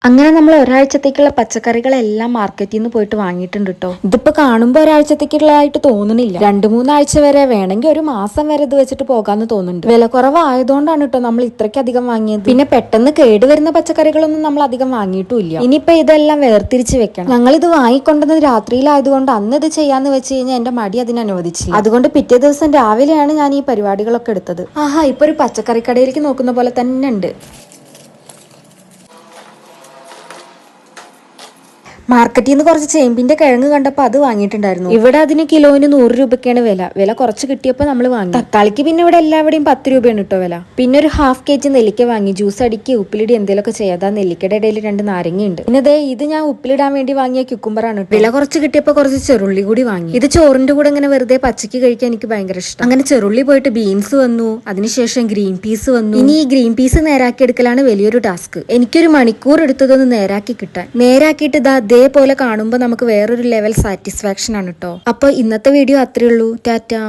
അങ്ങനെ നമ്മൾ ഒരാഴ്ചത്തേക്കുള്ള പച്ചക്കറികളെല്ലാം മാർക്കറ്റിൽ നിന്ന് പോയിട്ട് വാങ്ങിയിട്ടുണ്ട് കേട്ടോ. ഇതിപ്പോ കാണുമ്പോൾ ഒരാഴ്ചത്തേക്കുള്ളതായിട്ട് തോന്നുന്നില്ല. 2-3 ആഴ്ച വരെ വേണമെങ്കിൽ ഒരു മാസം വരെ ഇത് വെച്ചിട്ട് പോകാന്ന് തോന്നുന്നുണ്ട്. വില കുറവായതുകൊണ്ടാണ് കേട്ടോ നമ്മൾ ഇത്രയ്ക്കധികം വാങ്ങിയത്. പിന്നെ പെട്ടെന്ന് കേടുവരുന്ന പച്ചക്കറികളൊന്നും നമ്മൾ അധികം വാങ്ങിയിട്ടുമില്ല. ഇനിയിപ്പോ ഇതെല്ലാം വേർതിരിച്ച് വെക്കണം. ഞങ്ങൾ ഇത് വാങ്ങിക്കൊണ്ടത് രാത്രിയിലായതുകൊണ്ട് അന്ന് ഇത് ചെയ്യാന്ന് വെച്ച് കഴിഞ്ഞാൽ എന്റെ മടി അതിന് അനുവദിച്ചില്ല. അതുകൊണ്ട് പിറ്റേ ദിവസം രാവിലെയാണ് ഞാൻ ഈ പരിപാടികളൊക്കെ എടുത്തത്. ആഹാ, ഇപ്പൊ ഒരു പച്ചക്കറി കടയിലേക്ക് നോക്കുന്ന പോലെ തന്നെ ഉണ്ട്. മാർക്കറ്റിൽ നിന്ന് കുറച്ച് ചേമ്പിന്റെ കിഴങ്ങ് കണ്ടപ്പോൾ അത് വാങ്ങിയിട്ടുണ്ടായിരുന്നു. ഇവിടെ അതിന് കിലോന് 100 രൂപയ്ക്കാണ് വില കുറച്ച് കിട്ടിയപ്പോൾ നമ്മൾ വാങ്ങി. തക്കാളിക്ക് പിന്നെ ഇവിടെ എല്ലാവരുടെയും 10 രൂപയാണ് കേട്ടോ വില. പിന്നെ ഒരു 1/2 kg നെല്ലിക്ക വാങ്ങി. ജ്യൂസ് അടിക്കുക, ഉപ്പിലിടി എന്തെങ്കിലുമൊക്കെ ചെയ്യാതെ. നെല്ലിക്കയുടെ ഇടയിൽ 2 നാരങ്ങയുണ്ട്. പിന്നെ ഇത് ഞാൻ ഉപ്പിലിടാൻ വേണ്ടി വാങ്ങിയ ക്യുക്കുംബറാണ്. വില കുറച്ച് കിട്ടിയപ്പോൾ കുറച്ച് ചെറുള്ളി കൂടി വാങ്ങി. ഇത് ചോറിന്റെ കൂടെ ഇങ്ങനെ വെറുതെ പച്ചക്ക് കഴിക്കാൻ എനിക്ക് ഭയങ്കര ഇഷ്ടം. അങ്ങനെ ചെറുള്ളി പോയിട്ട് ബീൻസ് വന്നു, അതിനുശേഷം ഗ്രീൻ പീസ് വന്നു. ഇനി ഈ ഗ്രീൻ പീസ് നേരാക്കി എടുക്കലാണ് വലിയൊരു ടാസ്ക്. എനിക്കൊരു മണിക്കൂർ എടുത്തതൊന്ന് നേരാക്കി കിട്ടാൻ. നേരാക്കിയിട്ട് ഇതേപോലെ കാണുമ്പോൾ നമുക്ക് വേറൊരു ലെവൽ സാറ്റിസ്ഫാക്ഷൻ ആണ് കേട്ടോ. അപ്പൊ ഇന്നത്തെ വീഡിയോ അത്രേ ഉള്ളൂ. ടാറ്റാ.